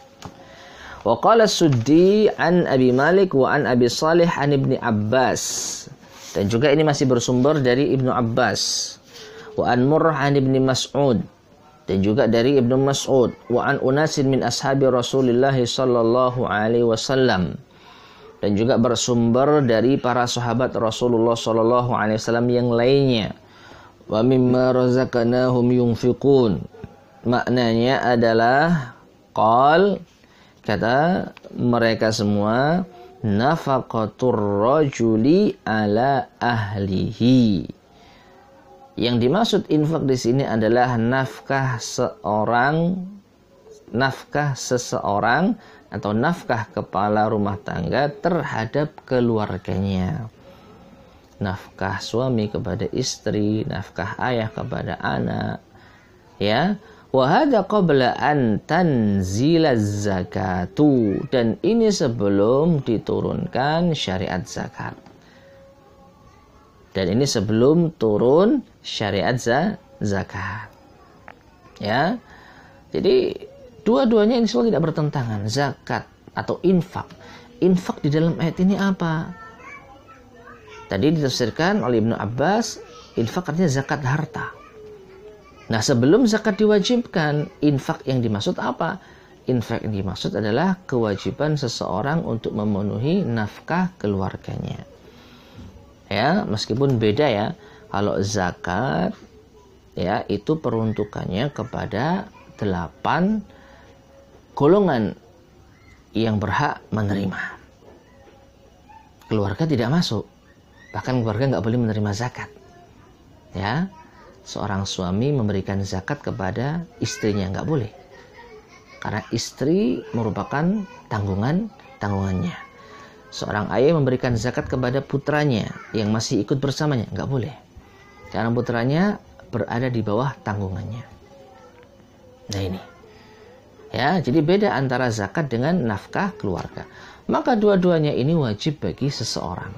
Wa qala Suddi an Abi Malik wa an Abi Salih an Ibni Abbas. Dan juga ini masih bersumber dari Ibnu Abbas. Wa an Murrah an Ibni Mas'ud. Dan juga dari Ibnu Mas'ud, wa an unasin min ashabi Rasulillah sallallahu alaihi wasallam. Dan juga bersumber dari para sahabat Rasulullah sallallahu alaihi wasallam yang lainnya. Wa mimma razaqnahum yunfiqun. Maknanya adalah qal, kata mereka semua, nafaqatur rajuli ala ahlihi. Yang dimaksud infak di sini adalah nafkah seseorang atau nafkah kepala rumah tangga terhadap keluarganya. Nafkah suami kepada istri, nafkah ayah kepada anak. Ya, wa hadza qabla an tanzila zakatu, dan ini sebelum diturunkan syariat zakat. Dan ini sebelum turun syariat zakat. Ya. Jadi dua-duanya insya Allah tidak bertentangan. Zakat atau infak. Infak di dalam ayat ini apa? Tadi ditafsirkan oleh Ibnu Abbas, infak artinya zakat harta. Nah, sebelum zakat diwajibkan, infak yang dimaksud apa? Infak yang dimaksud adalah kewajiban seseorang untuk memenuhi nafkah keluarganya. Ya, meskipun beda ya. Kalau zakat ya itu peruntukannya kepada 8 golongan yang berhak menerima. Keluarga tidak masuk. Bahkan keluarga nggak boleh menerima zakat. Ya, seorang suami memberikan zakat kepada istrinya nggak boleh. Karena istri merupakan tanggungannya. Seorang ayah memberikan zakat kepada putranya yang masih ikut bersamanya, nggak boleh. Karena putranya berada di bawah tanggungannya. Nah ini. Ya, jadi beda antara zakat dengan nafkah keluarga. Maka dua-duanya ini wajib bagi seseorang.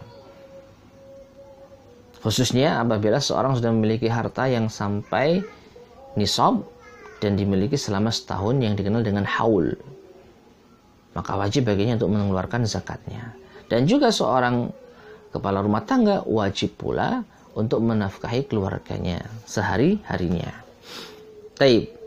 Khususnya apabila seorang sudah memiliki harta yang sampai nisab dan dimiliki selama setahun yang dikenal dengan haul. Maka wajib baginya untuk mengeluarkan zakatnya. Dan juga seorang kepala rumah tangga wajib pula untuk menafkahi keluarganya sehari-harinya. Taib.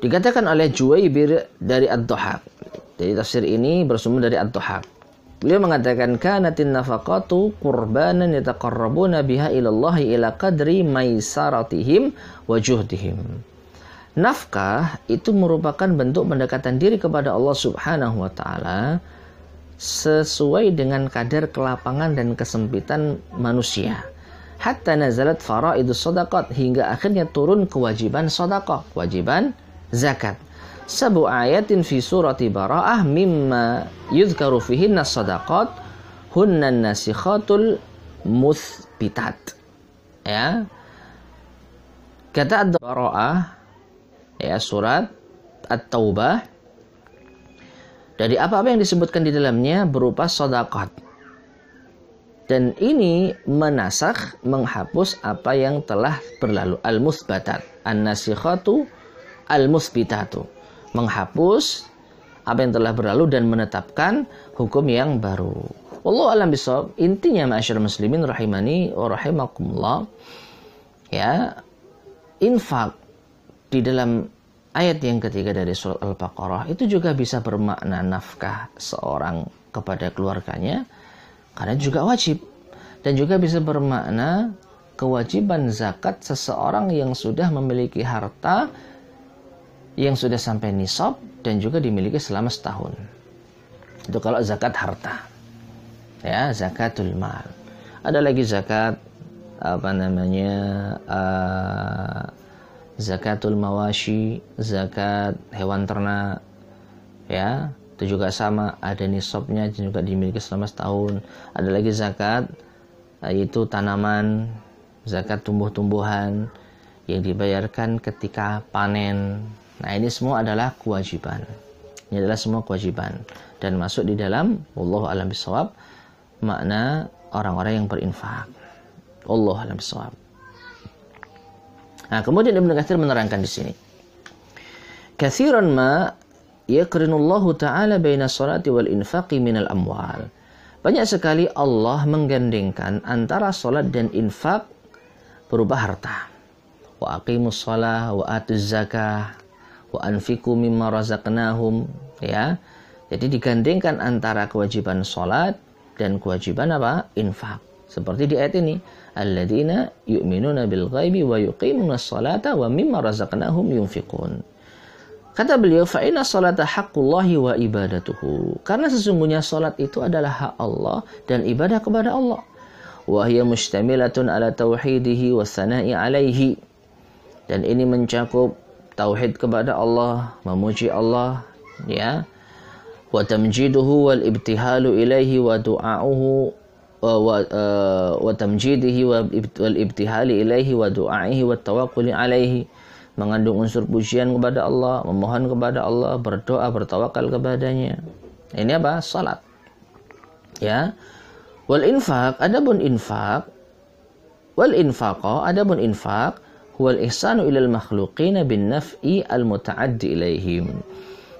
Dikatakan oleh Juwaybir dari Ad-Dhahhak. Jadi tafsir ini bersumber dari Ad-Dhahhak. Beliau mengatakan kanatin nafaqatu qurbanan yataqarrabuna biha ilallah ila qadri maisaratihim wa juhdihim. Nafkah itu merupakan bentuk pendekatan diri kepada Allah Subhanahu wa taala sesuai dengan kadar kelapangan dan kesempitan manusia. Hatta nazalat faraidus shadaqat, hingga akhirnya turun kewajiban sedekah, kewajiban zakat. Sabu ayatin fi surati Bara'ah mimma yuzkaru fihinna sadaqat hunna nasikhatul muthbitat. Ya. Kata Bara'ah, ya, surat At-Taubah, dari apa-apa yang disebutkan di dalamnya berupa sadaqat. Dan ini menasakh, menghapus apa yang telah berlalu. Al-muthbatat, an-nasikhatu al-muthbitatu, menghapus apa yang telah berlalu dan menetapkan hukum yang baru. Wallahu a'lam bishawab. Intinya ma'asyiral muslimin rahimani wa rahimakumullah, ya, infak di dalam ayat yang ketiga dari surat Al-Baqarah itu juga bisa bermakna nafkah seorang kepada keluarganya, karena juga wajib, dan juga bisa bermakna kewajiban zakat seseorang yang sudah memiliki harta yang sudah sampai nisab dan juga dimiliki selama setahun. Itu kalau zakat harta. Ya, zakatul mal. Ada lagi zakat zakatul mawashi, zakat hewan ternak. Ya, itu juga sama, ada nisabnya dan juga dimiliki selama setahun. Ada lagi zakat yaitu tanaman, zakat tumbuh-tumbuhan yang dibayarkan ketika panen. Nah, ini semua adalah kewajiban. Ini adalah semua kewajiban dan masuk di dalam wallahu a'lam bishawab makna orang-orang yang berinfak. Wallahu a'lam bishawab. Nah, kemudian Ibnu Katsir menerangkan di sini. Katsiran ma yaqrinullahu ta'ala baina sholati wal infaqi minal amwal. Banyak sekali Allah menggandengkan antara salat dan infak berupa harta. Wa aqimus shalah wa atuz zakah wa anfiqu mimma razaqnahum, ya. Jadi digandengkan antara kewajiban salat dan kewajiban apa? Infak. Seperti di ayat ini, alladzina yu'minuna bil ghaibi wa yuqimunas salata wa mimma razaqnahum yunfiqun. Kata beliau, fa inna salata haqqullahi wa ibadatuhu. Karena sesungguhnya salat itu adalah hak Allah dan ibadah kepada Allah. Wa hiya mustamilatun ala tauhidihi wa tsana'i alaihi. Dan ini mencakup tauhid kepada Allah, memuji Allah, ya. Wa tamjiduhu wal ibtihalu ilaihi wa du'a'uhu wa tamjidihi wal ibtihali ilaihi wa du'aihi wa tawakkuli alaihi. Mengandung unsur pujian kepada Allah, memohon kepada Allah, berdoa, bertawakal kepadanya. Ini apa? Salat. Ya. Wal infaq, adapun infaq, wal infaqa, adapun infaq huwal ihsanu ilal makhluqina bin naf'i al muta'addi ilaihim.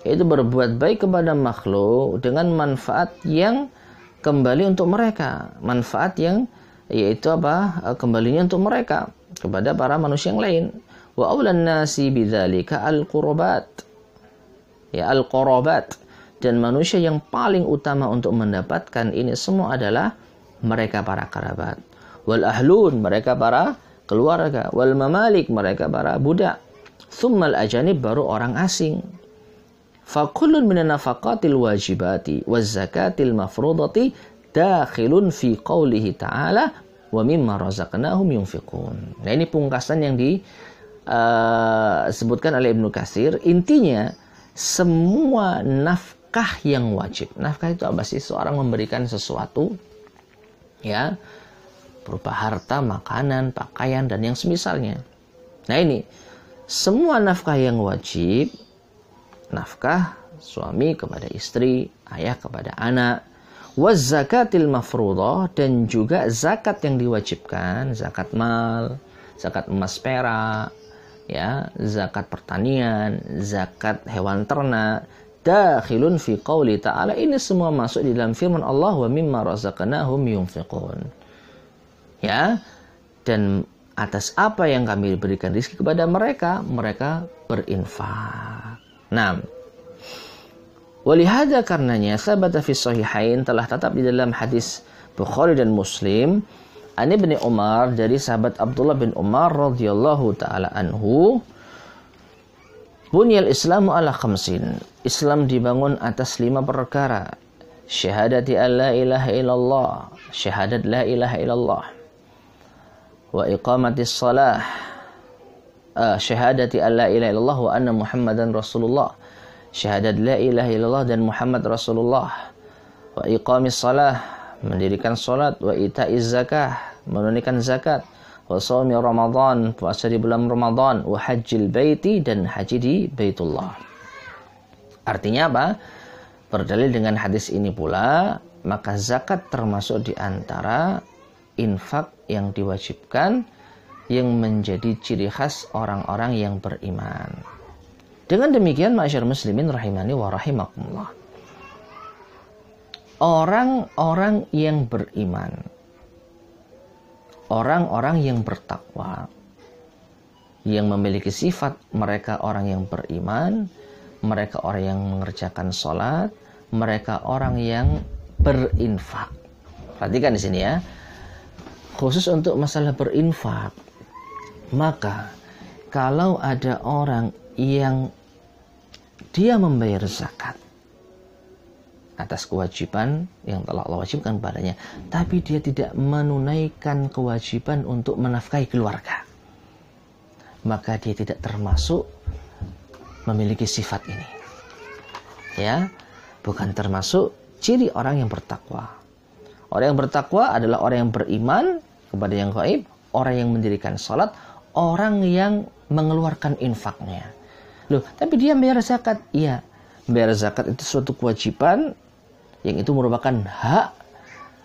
Yaitu berbuat baik kepada makhluk dengan manfaat yang kembali untuk mereka. Manfaat yang yaitu apa? Kembalinya untuk mereka kepada para manusia yang lain. Wa awlan nasi bidzalika al-qurbat. Ya, al-qurabat. Dan manusia yang paling utama untuk mendapatkan ini semua adalah mereka para kerabat. Wal ahlun, mereka para keluarga. Wal mamalik, mereka para budak. Tsummal ajanib, baru orang asing. Fa kullun minan nafaqatil wajibati waz zakatil mafrudati dakhilun fi qawlihi ta'ala wa mimma razaqnahum yunfiqun. Nah, ini pungkasan yang disebutkan oleh Ibnu Katsir. Intinya semua nafkah yang wajib. Nafkah itu apa sih? Seorang memberikan sesuatu, ya, berupa harta, makanan, pakaian, dan yang semisalnya. Nah, ini semua nafkah yang wajib, nafkah suami kepada istri, ayah kepada anak, waz zakatil mafruḍah, dan juga zakat yang diwajibkan, zakat mal, zakat emas perak, ya, zakat pertanian, zakat hewan ternak, dakhilun fi qouli ta'ala, ini semua masuk di dalam firman Allah, wa mimma razaqnahum yunfiqun. Ya, dan atas apa yang kami berikan rezeki kepada mereka, mereka berinfak. Nah, walihada, karenanya sabata fi sahihain, telah tetap di dalam hadis Bukhari dan Muslim, an Ibnu Umar, dari sahabat Abdullah bin Umar radhiyallahu taala anhu, bunyal Islamu ala khamsin, Islam dibangun atas 5 perkara. Syahadati an la ilaha illallah, syahadat la ilaha illallah, wa iqamatis salah, syahadati an la ilaha illallah wa anna Muhammadan Rasulullah, syahadat la ilaha illallah dan Muhammad Rasulullah, wa iqamis salah, mendirikan salat, wa itaiz zakah, menunaikan zakat, wa shaumi Ramadan, puasa di bulan Ramadan, wa hajjil baiti, dan haji di Baitullah. Artinya apa? Berdalil dengan hadis ini pula, maka zakat termasuk di antara infak yang diwajibkan yang menjadi ciri khas orang-orang yang beriman. Dengan demikian, ma'asyar muslimin rahimani wa rahimakumullah, orang-orang yang beriman, orang-orang yang bertakwa, yang memiliki sifat mereka orang yang beriman, mereka orang yang mengerjakan sholat, mereka orang yang berinfak. Perhatikan di sini ya, khusus untuk masalah berinfak, maka kalau ada orang yang dia membayar zakat atas kewajiban yang telah Allah wajibkan padanya, tapi dia tidak menunaikan kewajiban untuk menafkahi keluarga, maka dia tidak termasuk memiliki sifat ini. Ya, bukan termasuk ciri orang yang bertakwa. Orang yang bertakwa adalah orang yang beriman kepada yang gaib, orang yang mendirikan salat, orang yang mengeluarkan infaknya. Loh, tapi dia bayar zakat. Iya, bayar zakat itu suatu kewajiban yang itu merupakan hak,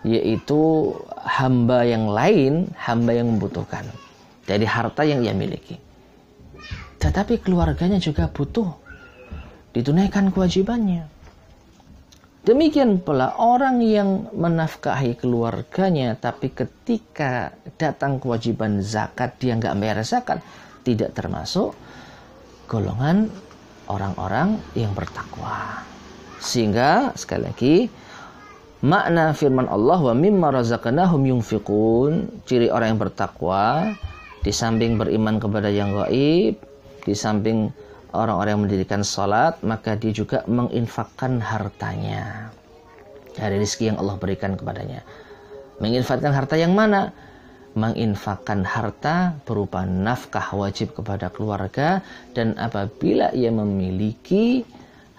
yaitu hamba yang lain, hamba yang membutuhkan dari harta yang ia miliki. Tetapi keluarganya juga butuh ditunaikan kewajibannya. Demikian pula orang yang menafkahi keluarganya, tapi ketika datang kewajiban zakat dia nggak bayar zakat, tidak termasuk golongan orang-orang yang bertakwa. Sehingga sekali lagi, makna firman Allah wa mimma razaqnahum yunfiqun, ciri orang yang bertakwa, di samping beriman kepada yang gaib, di samping orang-orang yang mendirikan salat, maka dia juga menginfakkan hartanya dari rezeki yang Allah berikan kepadanya. Menginfakkan harta yang mana? Menginfakkan harta berupa nafkah wajib kepada keluarga, dan apabila ia memiliki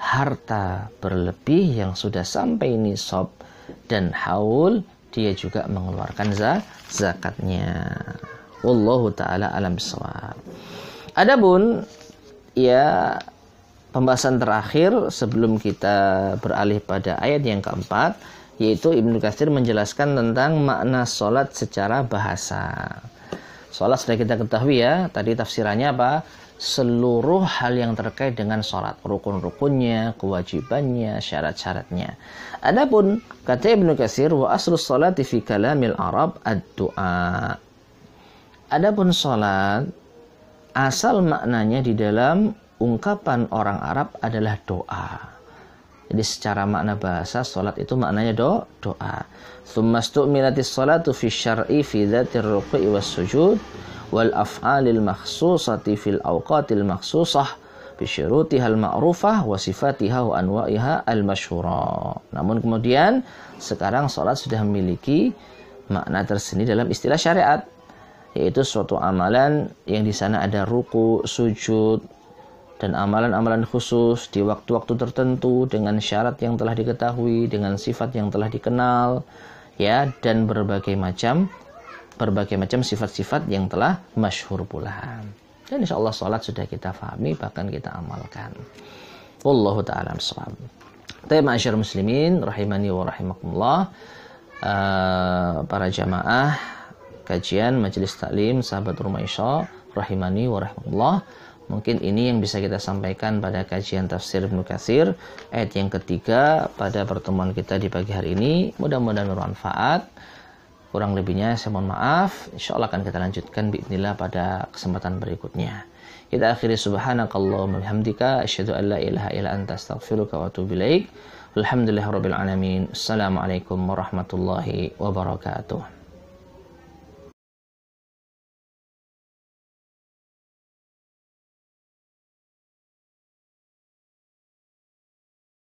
harta berlebih yang sudah sampai nisab dan haul, dia juga mengeluarkan zakatnya. Wallahu ta'ala alam bissawab. Adapun ya, pembahasan terakhir sebelum kita beralih pada ayat yang keempat, yaitu Ibnu Katsir menjelaskan tentang makna sholat secara bahasa. Sholat sudah kita ketahui ya, tadi tafsirannya apa? Seluruh hal yang terkait dengan sholat, rukun-rukunnya, kewajibannya, syarat-syaratnya. Adapun kata Ibnu Katsir, wa aslus sholati fi kalamil Arab ad-du'a. Adapun sholat, asal maknanya di dalam ungkapan orang Arab adalah doa. Jadi secara makna bahasa, sholat itu maknanya doa. Tsumma stu'milatis sholatu fi syar'i fi dzatir ruku'i was sujud wal af'alil makhsusati fil awqatil makhsusah bisyurutihal ma'rufah wa sifatiha wa anwa'iha al-masyhura. Namun kemudian sekarang salat sudah memiliki makna tersendiri dalam istilah syariat, yaitu suatu amalan yang di sana ada ruku, sujud, dan amalan-amalan khusus di waktu-waktu tertentu dengan syarat yang telah diketahui, dengan sifat yang telah dikenal, ya, dan berbagai macam sifat-sifat yang telah masyhur pula. Dan insya Allah salat sudah kita fahami, bahkan kita amalkan. Wallahu ta'ala bishawab. Ma'asyiral muslimin rahimani wa rahimakumullah, para jamaah kajian majelis taklim sahabat Rumah Isya rahimani wa rahimakumullah. Mungkin ini yang bisa kita sampaikan pada kajian tafsir Ibnu Katsir ayat yang ketiga pada pertemuan kita di pagi hari ini. Mudah-mudahan bermanfaat. Kurang lebihnya saya mohon maaf. Insyaallah akan kita lanjutkan biidznillah pada kesempatan berikutnya. Kita akhiri subhanakallahumma bihamdika asyhadu an la ilaha illa anta astaghfiruka wa atubu ilaik. Alhamdulillahirabbil alamin. Assalamualaikum warahmatullahi wabarakatuh.